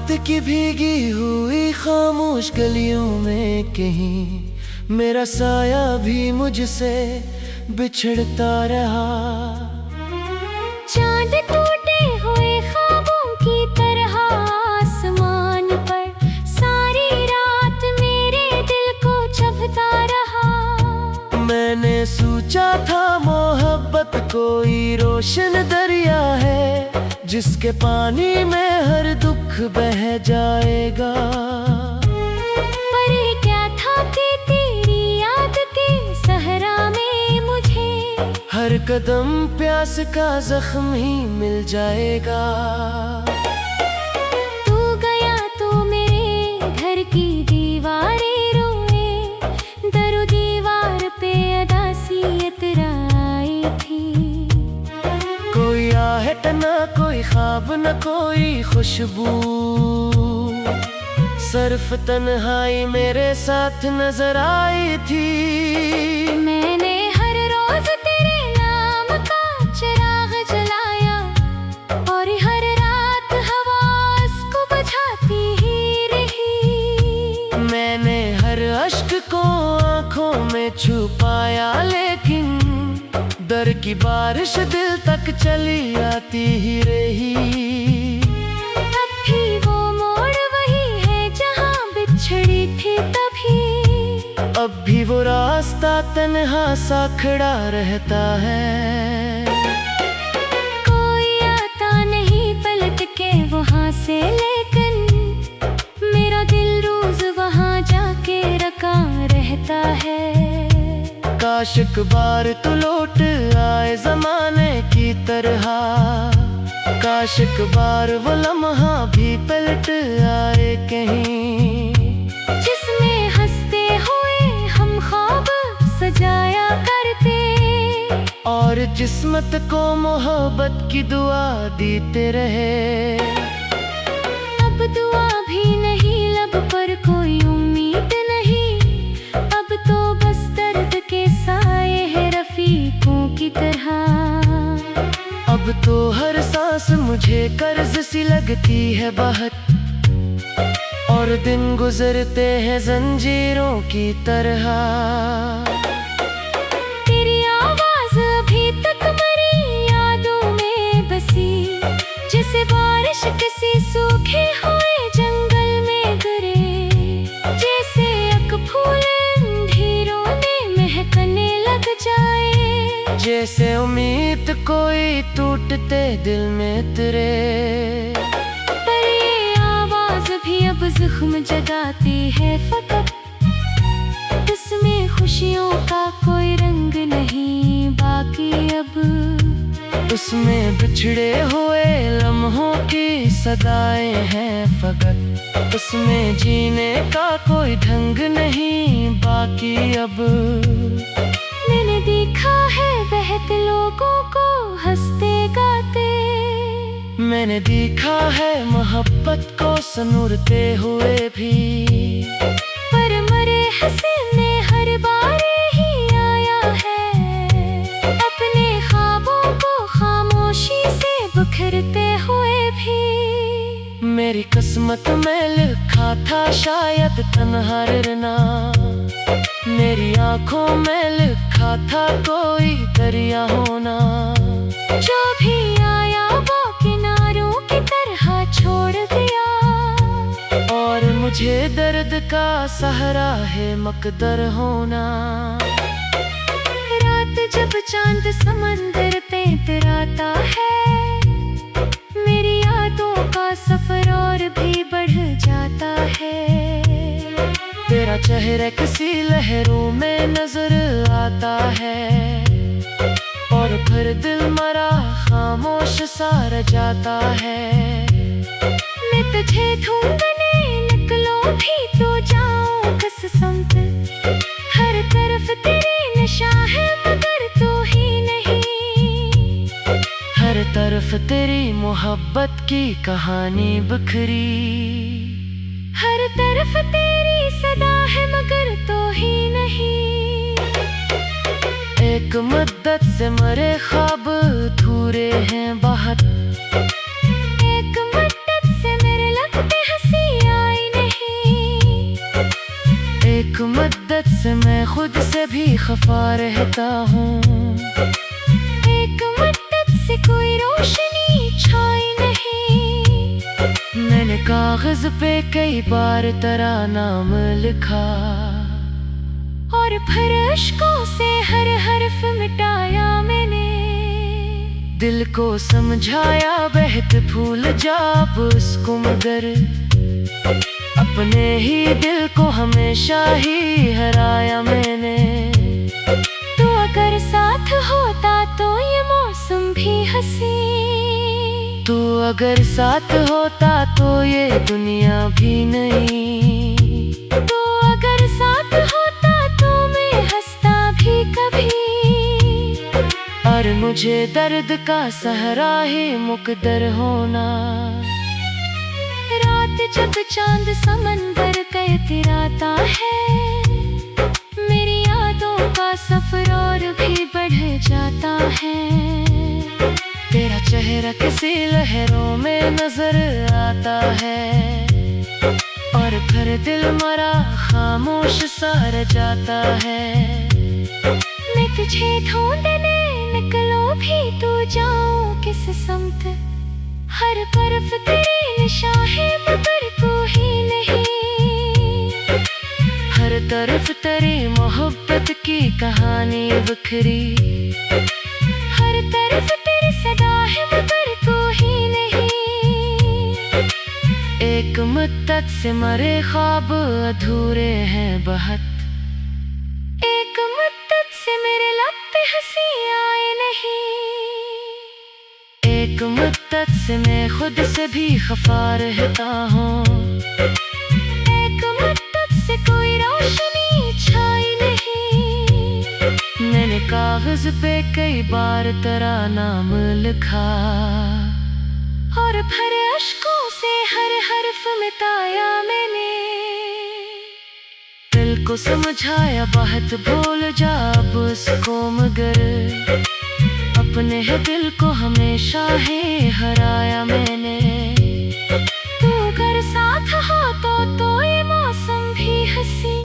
रात की भीगी हुई खामोश गलियों में कहीं मेरा साया भी मुझसे बिछड़ता रहा। चांद टूटे हुए ख्वाबों की तरह आसमान पर सारी रात मेरे दिल को चुभता रहा। मैंने सोचा था मोहब्बत कोई रोशन दरिया है जिसके पानी में हर दुख बह जाएगा। पर ये क्या था कि तेरी याद के सहरा में मुझे हर कदम प्यास का जख्म ही मिल जाएगा। तू गया तो मेरे घर की दीवारें रोए, दरो दीवार पे अदासियत आई थी। कोई आहट न कोई ख्वाब न कोई खुशबू, सिर्फ तन्हाई मेरे साथ नजर आई थी। मैंने हर रोज तेरे नाम का चिराग जलाया और हर रात हवा उसको बुझाती ही रही। मैंने हर अश्क को आंखों में छुपाया लेकिन दर की बारिश दिल तक चली आती ही रही। अब भी वो मोड़ वही है जहाँ बिछड़ी थी तभी, अब भी वो रास्ता तन्हा सा खड़ा रहता है। कोई आता नहीं पलट के वहाँ से लेकिन मेरा दिल रोज वहाँ जाके रखा रहता है। काश एक बार तो लौट आए जमाने की तरह, काश एक बार वो लम्हा भी पलट आए कहीं जिसमें हंसते हुए हम ख्वाब सजाया करते और जिस्मत को मोहब्बत की दुआ देते रहे। अब दुआ भी नहीं लब पर कोई उम्मीद नहीं, अब तो बस दर्द के साए है रफीकों की तरह। अब तो हर सांस मुझे कर्ज सी लगती है बहुत और दिन गुजरते हैं जंजीरों की तरह। तेरी आवाज अभी तक मेरी यादों में बसी, जैसे बारिश किसी सूखे हुए जंगल में गिरे, जैसे एक फूल अंधेरों में महकने लग जाए, जैसे उम्मीद कोई टूटते दिल में तेरे। पर ये आवाज भी अब जख्म जगाती है फकत, इसमें खुशियों का कोई रंग नहीं बाकी अब। उसमें बिछड़े हुए लम्हों की सदाएं हैं फकत, उसमें जीने का कोई ढंग नहीं बाकी अब। मैंने देखा है बहते लोगों को हंसते गाते, मैंने देखा है मोहब्बत को सनूरते हुए भी, पर मरे हसीने हर बार ही आया है अपने ख्वाबों को खामोशी से बिखरते हुए भी। मेरी किस्मत में लिखा था शायद तन्हा रहना, मेरी आंखों में लिखा था कोई दरिया होना। जो भी आया वो किनारों की तरह छोड़ दिया और मुझे दर्द का सहारा है मकदर होना। रात जब चांद समंदर पे इतराता है, मेरी यादों का सफर और भी बढ़ जाता है। तेरा चेहरा किसी लहरों में नजर आता है और फिर दिल मरा खामोश सा रह जाता है। मैं तुझे ढूंढने निकलो भी तो जाऊं किस संग, हर तरफ तेरे नशा है मगर तू ही नहीं। हर तरफ तेरी मोहब्बत की कहानी बिखरी, हर तरफ तेरी सदा है मगर तो ही नहीं। एक मुद्दत से मरे ख्वाब अधूरे हैं बहुत, एक मुद्दत से मेरे लगते हैं एक मुद्दत से मैं खुद से भी खफा रहता हूँ। एक मुद्दत से कोई रोशनी छाई नहीं। मैंने कागज पे कई बार तेरा नाम लिखा, और फिर अश्कों से हर हर्फ मिटाया मैंने। दिल को समझाया बहत भूल जा अब उसको, मगर अपने ही दिल को हमेशा ही हराया मैंने। तू अगर साथ होता तो ये मौसम भी हंसी। तू अगर साथ होता तो ये दुनिया भी नहीं। तू अगर साथ होता तो मैं हंसता भी कभी। और मुझे दर्द का सहारा ही मुकद्दर होना। रात जब चांद समंदर का इतराता है, मेरी यादों का सफर और भी बढ़ जाता है। तेरा चेहरा किसी लहरों में नजर आता है, और फिर दिल मरा खामोश सा रह जाता है। मैं तुझे ढूंढने निकलो भी तू जाऊं किस समत। हर तरफ तेरे निशान है मगर तू ही नहीं। हर तरफ तेरी मोहब्बत की कहानी बिखरी। हर तरफ तेरी सदा है मगर तू ही नहीं। एक मुद्दत से मरे ख्वाब अधूरे हैं बहुत। एक मुद्दत से मेरे लब पे हंसी आए नहीं। एक मुद्दत से मैं खुद से भी खफा रहता हूँ। एक मुद्दत से कोई रोशनी छाई नहीं। मैंने कागज पे कई बार तेरा नाम लिखा, और फिर अश्कों से हर हर्फ मिटाया मैंने। दिल को समझाया बहुत भूल जा अब उसको, मगर अपने ही दिल को हमेशा ही हराया मैंने। तू अगर साथ हो तो ये मौसम भी हंसी।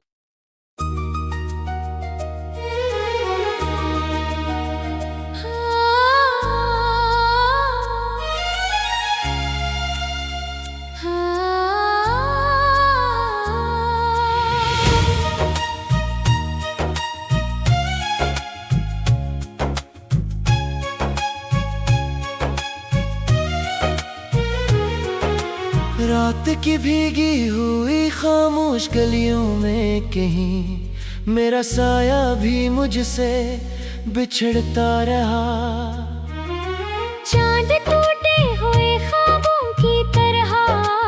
रात की भीगी हुई खामोश गलियों में कहीं मेरा साया भी मुझसे बिछड़ता रहा। चांद टूटे हुए ख्वाबों की तरह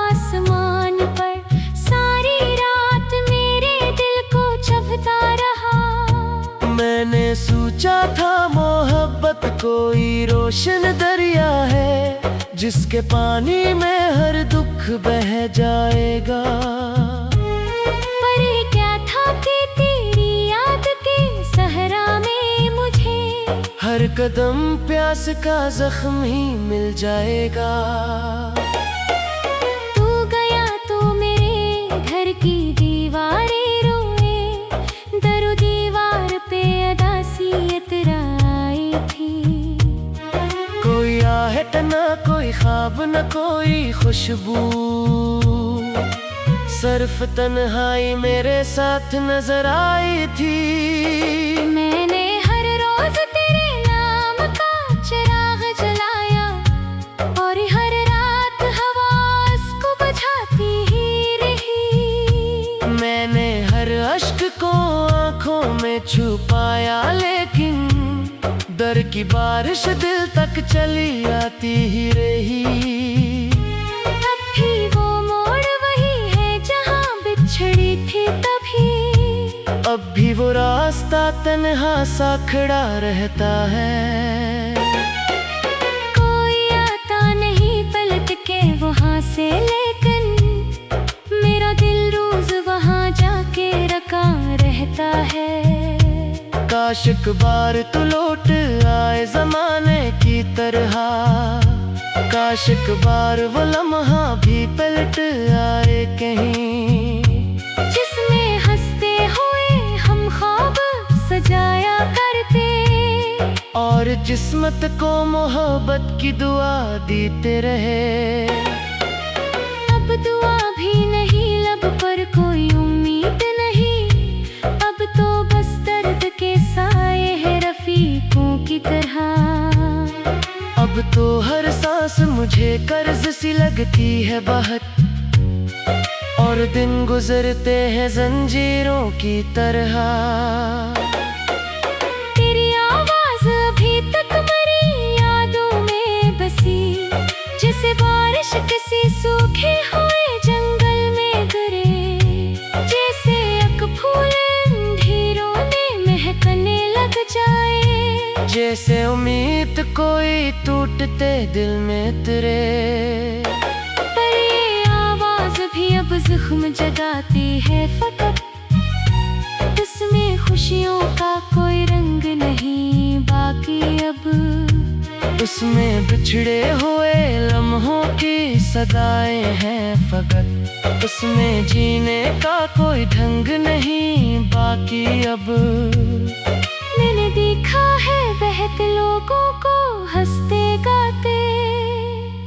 आसमान पर सारी रात मेरे दिल को चुभता रहा। मैंने सोचा था मोहब्बत कोई रोशन दरिया है, जिसके पानी में हर दुख बह जाएगा। पर ये क्या था कि तेरी याद के सहरा में मुझे हर कदम प्यास का जख्म ही मिल जाएगा। तू गया तो मेरे घर की दीवारें रोए। दरो दीवार पे अदासियत आई थी। कोई आहट न कोई ख्वाब न कोई खुशबू, सिर्फ तन्हाई मेरे साथ नजर आई थी। मैंने हर रोज तेरे नाम का चिराग जलाया, और हर रात हवा उसको बुझाती ही रही। मैंने हर अश्क को आंखों में छुपाया, लेकिन दर की बारिश दिल तक चली आती ही रही। अब भी वो मोड़ वही है जहाँ बिछड़ी थी तभी। अब भी वो रास्ता तन्हा सा खड़ा रहता है। कोई आता नहीं पलट के वहाँ से, लेकिन मेरा दिल रोज वहाँ जाके रखा रहता है। काश एक बार तू लौट आए जमाने की तरह। काश एक बार वो लम्हा भी पलट आए कहीं, जिसमें हंसते किस्मत को मोहब्बत की दुआ देते रहे। अब दुआ भी नहीं, लब पर कोई उम्मीद नहीं। अब तो बस दर्द के साए है रफीकों की तरह। अब तो हर सांस मुझे कर्ज सी लगती है बहुत, और दिन गुजरते हैं जंजीरों की तरह। तेरी आवाज अभी तक मेरी यादों में बसी, जैसे बारिश किसी सूखे हुए जंगल में गिरे। जैसे एक फूल अंधेरों में महकने लग जाए, जैसे उम्मीद कोई टूटते दिल में तेरे। पर ये आवाज भी अब जख्म जगाती है फकत, इसमें खुशियों का कोई रंग नहीं बाकी अब। उसमें बिछड़े हुए लम्हों की सदाएं हैं फकत, उसमें जीने का कोई ढंग नहीं बाकी अब। मैंने देखा है बहते लोगों को हंसते गाते,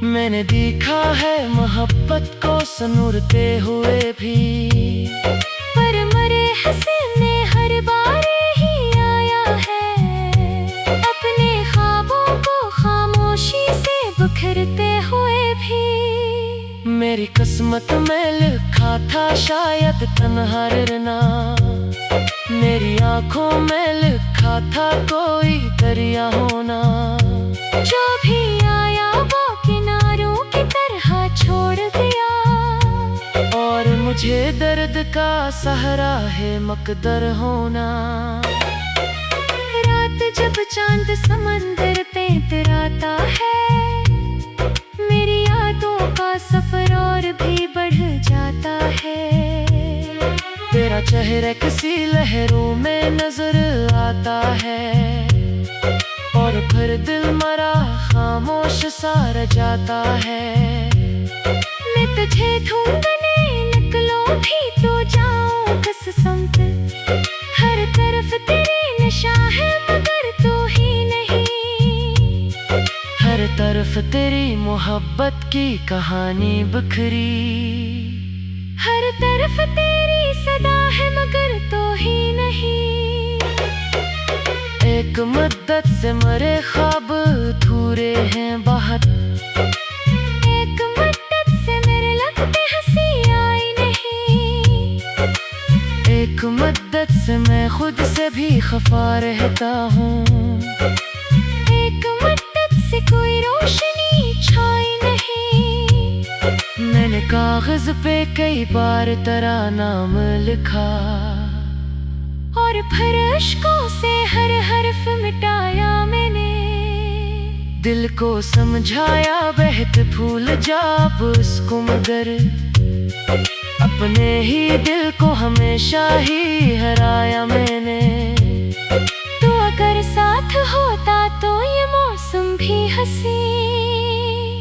मैंने देखा है मोहब्बत को सनूरते हुए भी। पर मरे हंसने हर बार ही आया है, अपने ख्वाबों को खामोशी से बिखरते हुए भी। मेरी किस्मत में लिखा था शायद तन्हा रहना, मेरी आंखों में लिखा था कोई दरिया होना। जो भी आया वो किनारों की तरह छोड़ गया, और मुझे दर्द का सहारा है मकदर होना। रात जब चांद समंदर पे इतराता है, मेरी यादों का सफर और भी बढ़ जाता है। तेरा चेहरा किसी लहरों में नजर आता है, और फिर दिल मरा खामोश सा रह जाता है। मैं तुझे ढूंढने निकलूं भी तो जाऊं किस समत, हर तरफ तेरे नशा है मगर तू ही नहीं। हर तरफ तेरी मोहब्बत की कहानी बिखरी, हर तरफ तेरी सदा है मगर तो ही नहीं। एक मुद्दत से मरे ख्वाब अधूरे हैं बहुत, एक मुद्दत से मेरे लगते हंसी आई नहीं। एक मुद्दत से मैं खुद से भी खफा रहता हूँ। एक मुद्दत से कोई रोशनी छाई नहीं। मैंने कागज पे कई बार तेरा नाम लिखा, और फिर अश्कों से हर हर्फ मिटाया मैंने। दिल को समझाया बहत भूल जा अब उसको, मगर अपने ही दिल को हमेशा ही हराया मैंने। तू अगर साथ होता तो ये मौसम भी हंसी,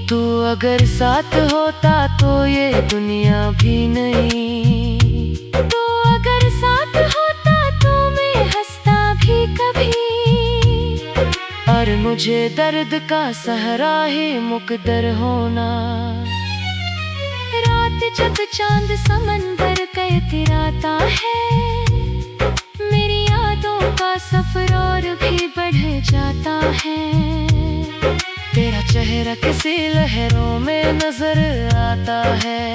तू अगर साथ होता तो ये दुनिया भी नहीं। तू अगर साथ होता तो मैं हंसता भी कभी, और मुझे दर्द का सहारा ही मुकद्दर होना। रात जब चांद समंदर का इतराता है, मेरी यादों का सफर और भी बढ़ जाता है। तेरा चेहरा किसी लहरों में नजर आता है,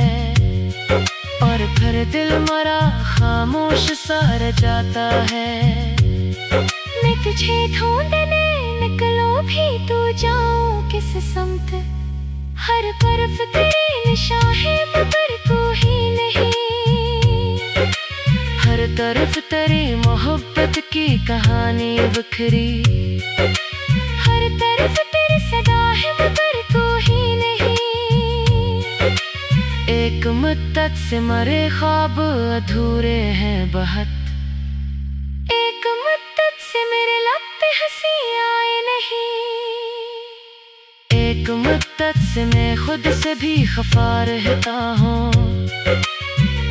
और फिर दिल मरा खामोश सा रह जाता है। मैं तुझे ढूंढने निकलो भी तो जाऊं किस समत, हर तरफ तेरे निशा है मगर तू ही नहीं। हर तरफ तेरी मोहब्बत की कहानी बिखरी, हर तरफ तेरी सदा है मगर तू ही नहीं। एक मुद्दत से मरे ख्वाब अधूरे हैं बहुत, एक मुद्दत से मेरे लब पे हंसी आई नहीं। एक मुद्दत से मैं खुद से भी खफा रहता हूँ।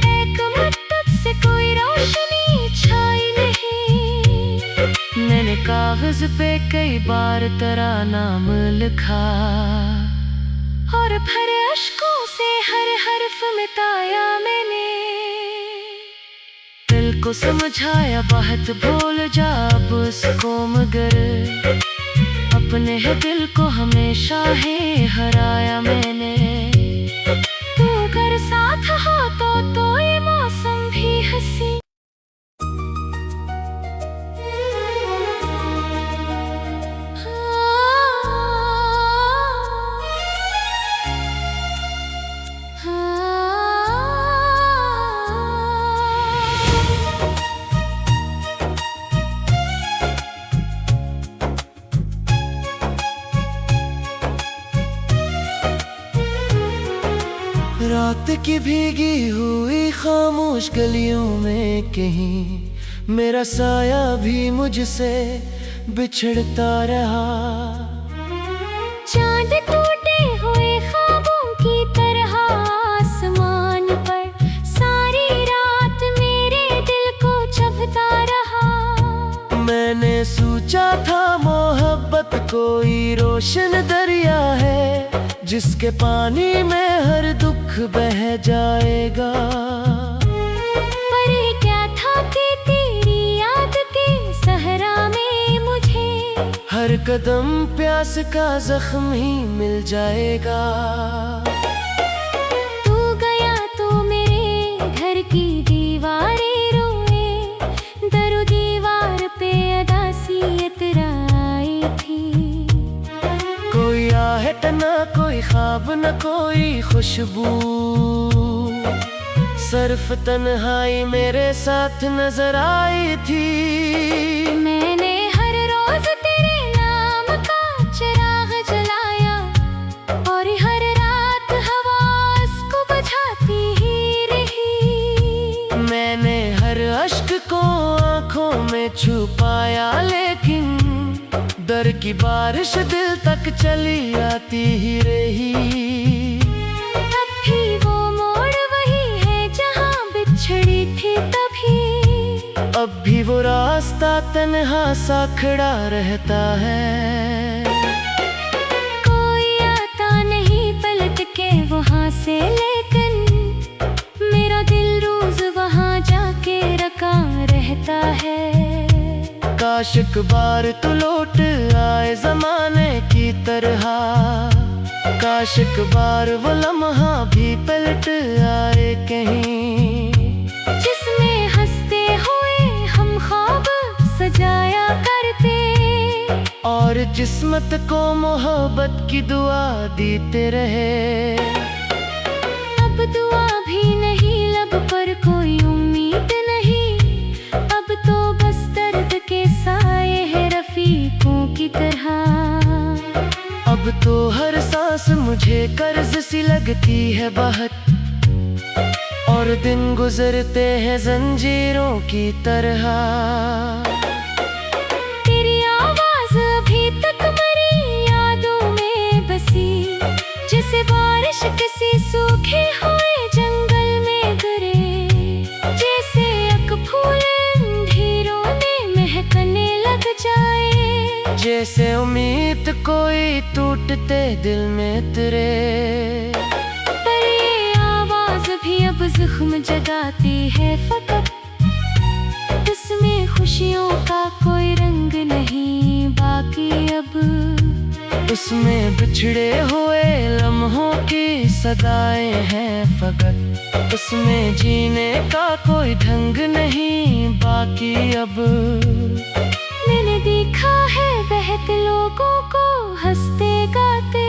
एक मुद्दत से कोई रोशनी छाई नहीं। मैंने कागज कागज पे कई बार तेरा नाम लिखा, और भरे अश्कों से हर हर्फ मिटाया मैंने। दिल को समझाया बात भूल जा अब उसको, मगर अपने है दिल को हमेशा ही हराया मैंने। तू अगर साथ हो तो ये मौसम भी हंसी। रात की भीगी हुई खामोश गलियों में कहीं मेरा साया भी मुझसे बिछड़ता रहा। चांद टूटे हुए ख्वाबों की तरह आसमान पर सारी रात मेरे दिल को चुभता रहा। मैंने सोचा था मोहब्बत कोई रोशन दरिया है, जिसके पानी में हर दुख बह जाएगा। पर ये क्या था कि तेरी याद के सहरा में मुझे हर कदम प्यास का जख्म ही मिल जाएगा। तू गया तो मेरे घर की दीवारें रोए, दरो दीवार पे अदासियत आई थी। कोई आहट न कोई ख्वाब न कोई खुशबू, सिर्फ तन्हाई मेरे साथ नजर आई थी। मैंने हर रोज तेरे नाम का चिराग जलाया, और हर रात हवा उसको बुझाती ही रही। मैंने हर अश्क को आंखों में छुपाया, लेकिन दर की बारिश दिल तक चली आती ही रही। अब भी वो मोड़ वही है जहाँ बिछड़ी थी तभी, अब भी वो रास्ता तन्हा सा खड़ा रहता है। कोई आता नहीं पलट के वहाँ से, लेकिन मेरा दिल रोज वहाँ जाके रखा रहता है। काश एक बार तू लौट आए जमाने की तरह, काश एक बार वो लम्हा भी पलट आए कहीं, जिसमें हंसते हुए हम ख्वाब सजाया करते, और जिस्मत को मोहब्बत की दुआ देते रहे। अब दुआ भी नहीं, लब पर कोई उम्मीद नहीं, अब तो बस दर्द के साए हैं रफीकों की तरह। अब तो हर सांस मुझे कर्ज सी लगती है बहुत, और दिन गुजरते हैं जंजीरों की तरह। तेरी आवाज अभी तक मेरी यादों में बसी, जैसे बारिश किसी सूखे हुए जंगल में गिरे, जैसे एक फूल अंधेरों में महकने लग जाए, जैसे उम्मीद कोई टूटते दिल में तेरे। पर ये आवाज भी अब जख्म जगाती है फकत, इसमें खुशियों का कोई रंग नहीं बाकी अब, उसमें बिछड़े हुए लम्हों की सदाएं हैं फकत, उसमें जीने का कोई ढंग नहीं बाकी अब। मैंने देखा है बहुत लोगों को हंसते गाते,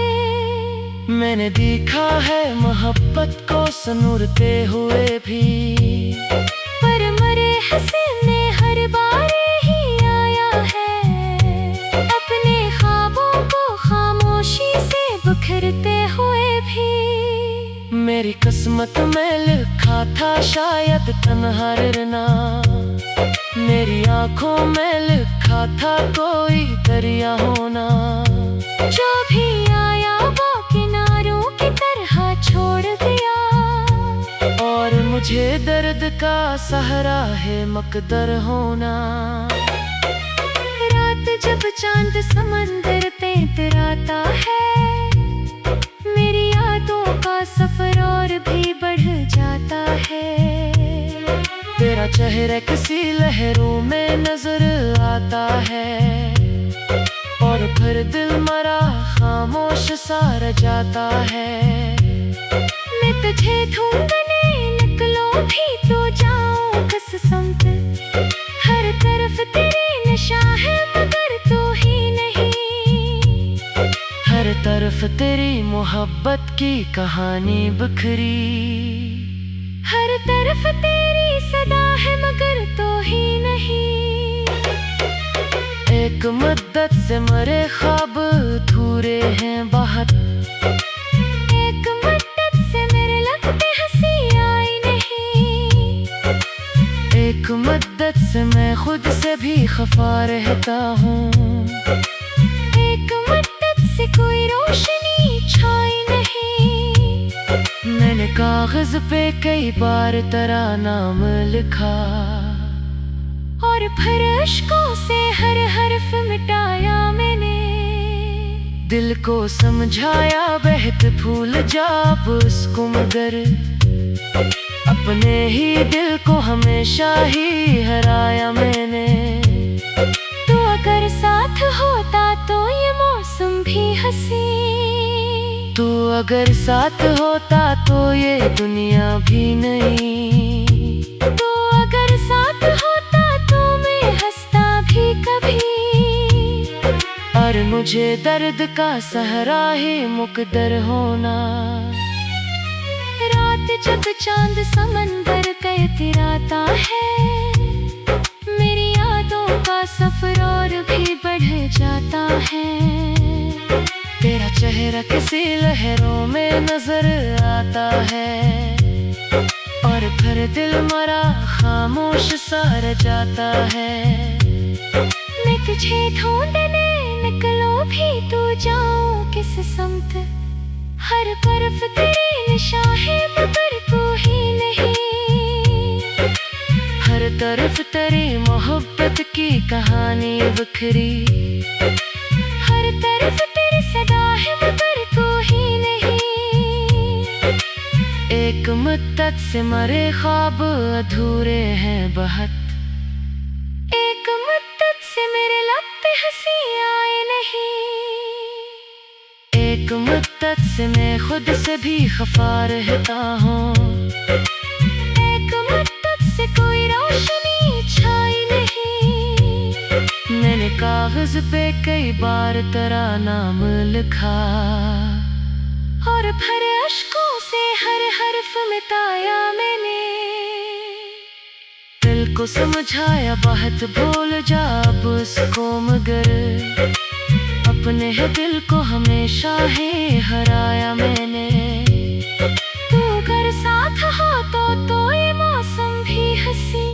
मैंने देखा है मोहब्बत को सनूरते हुए भी, पर मरे हंसने हर बार ही आया है, अपने ख्वाबों को खामोशी से बिखरते हुए भी। मेरी किस्मत में लिखा था शायद तन्हा रहना, मेरी आंखों में लिखा था कोई दरिया होना, जो भी आया वो किनारों की तरह छोड़ गया, और मुझे दर्द का सहारा है मकदर होना। रात रात जब चांद समंदर पे इतराता है, मेरी यादों का सफर और भी बढ़ जाता है। तेरा चेहरा किसी लहरों में नजर आता है, और फिर दिल मरा खामोश सा रह जाता है। मैं तुझे ढूंढने निकलो भी तो जाऊं किस संग, हर तरफ तेरे नशा है मगर तू ही नहीं। हर तरफ तेरी मोहब्बत की कहानी बिखरी, हर तरफ तेरी सदा है मगर तो ही नहीं। एक मुद्दत से मरे ख्वाब अधूरे हैं बहुत, एक मुद्दत से मेरे लगते हंसी आई नहीं। एक मुद्दत से मैं खुद से भी खफा रहता हूँ। एक मुद्दत से कोई रोशनी छाई नहीं। मैंने कागज पे कई बार तेरा नाम लिखा, और फिर अश्कों से हर हर्फ मिटाया मैंने। दिल को समझाया बहत भूल जा अब उसको, मगर अपने ही दिल को हमेशा ही हराया मैंने। तू अगर साथ होता तो ये मौसम भी हंसी, तू अगर साथ होता तो ये दुनिया भी नहीं। तू अगर साथ होता तो मैं हंसता भी कभी। और मुझे दर्द का सहारा ही मुकद्दर होना। रात जब चांद समंदर का इतराता है, मेरी यादों का सफर और भी बढ़ जाता है। तेरा चेहरा किसी लहरों में नजर आता है, और फिर दिल मरा खामोश सा रह जाता है। मैं तुझे ढूंढने निकलो भी तो जाऊं किस संग, हर तरफ तेरे नशा है मगर तू ही नहीं। हर तरफ तेरी मोहब्बत की कहानी बिखरी, हर तरफ तेरी सदा है मगर तू ही नहीं। एक मुद्दत से मरे ख्वाब अधूरे हैं बहुत, एक मुद्दत से मेरे लब पे हंसी आए नहीं। एक मुद्दत से मैं खुद से भी खफा रहता हूँ। एक मुद्दत से कोई रोशनी छाई नहीं। मैंने कागज पे कई बार तेरा नाम लिखा, और भरे अश्कों से हर हर्फ मिटाया मैंने। दिल को समझाया बहुत भूल जा अब उसको, मगर अपने है दिल को हमेशा ही हराया मैंने। तू अगर साथ हो तो ये मौसम भी हंसी।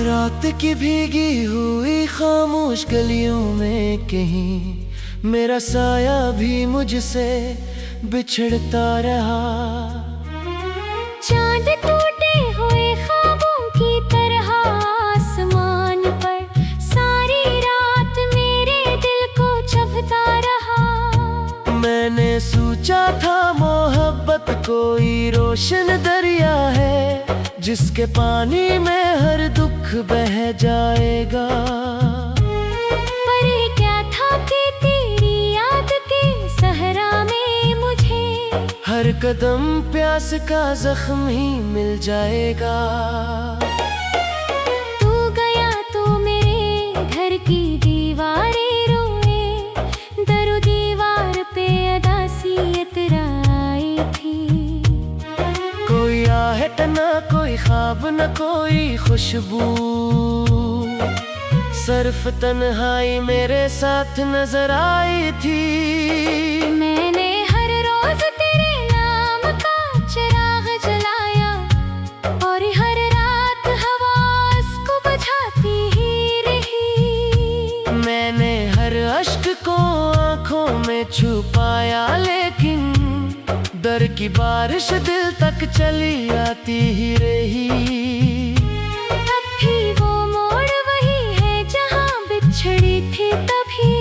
रात की भीगी हुई खामोश गलियों में कहीं मेरा साया भी मुझसे बिछड़ता रहा। चांद टूटे हुए ख्वाबों की तरह आसमान पर सारी रात मेरे दिल को चुभता रहा। मैंने सोचा था मोहब्बत कोई रोशन दरिया है, जिसके पानी में हर दुख बह जाएगा। पर ये क्या था कि तेरी याद के सहरा में मुझे हर कदम प्यास का जख्म ही मिल जाएगा। तू गया तो मेरे घर की दीवारें रोए, दरो दीवार पे अदासी इतराई थी। कोई आहट न कोई ख्वाब न कोई खुशबू, सिर्फ तन्हाई मेरे साथ नजर आई थी। मैंने हर रोज छुपाया, लेकिन डर की बारिश दिल तक चली आती ही रही। अब भी वो मोड़ वही है जहाँ बिछड़ी थी तभी।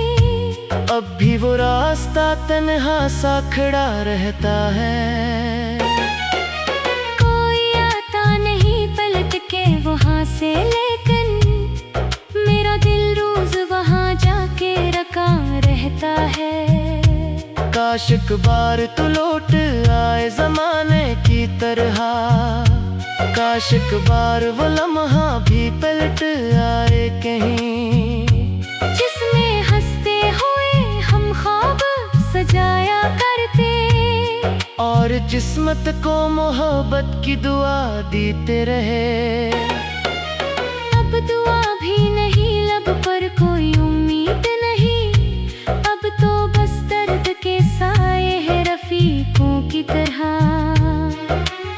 अब भी वो रास्ता तन्हा सा खड़ा रहता है। कोई आता नहीं पलट के वहाँ से, लेकिन मेरा दिल रोज वहाँ जाके रखा रहता है। काश एक बार तू लौट आए जमाने की तरह, काश एक बार वो लम्हा भी पलट आए कहीं, जिसमें हंसते हुए हम ख्वाब सजाया करते और जिस्मत को मोहब्बत की दुआ देते रहे। अब दुआ भी नहीं, लब पर कोई उम्मीद नहीं। अब तो बस दर्द के साए हैं रफीकों की तरह।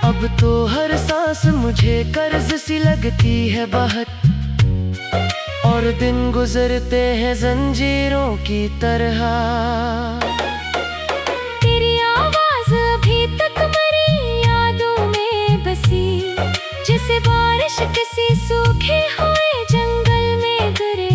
अब तो हर सांस मुझे कर्ज सी लगती है बहुत, और दिन गुजरते हैं जंजीरों की तरह। तेरी आवाज अभी तक मेरी यादों में बसी, जैसे बारिश किसी सूखे हुए जंगल में गिरे,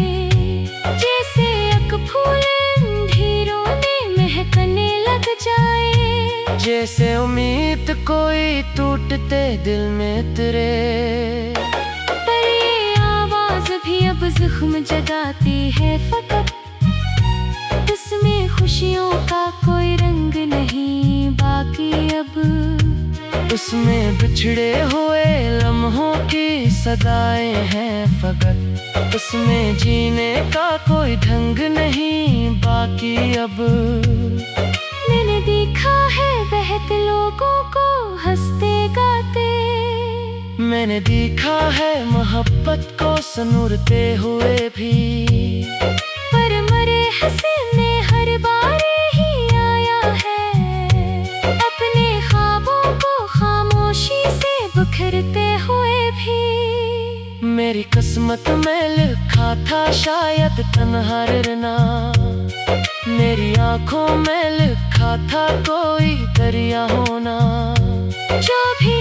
जैसे एक फूल अंधेरों में महकने लग जाए, जैसे उम्मीद कोई टूटते दिल में तेरे। पर ये आवाज भी अब जख्म जगाती है फकत, इसमें खुशियों का कोई रंग नहीं बाकी अब। उसमें बिछड़े हुए लम्हों की सदाएं हैं फकत, उसमें जीने का कोई ढंग नहीं बाकी अब। मैंने देखा है बहते लोगों को हंसते गाते, मैंने देखा है मोहब्बत को सनूरते हुए भी, पर मरे हंसे में हर बार ही आया है, अपने ख्वाबों को खामोशी से बिखरते हुए भी। मेरी किस्मत में लिखा था शायद तन्हा रहना, मेरी आंखों में लिखा था कोई दरिया होना। जो भी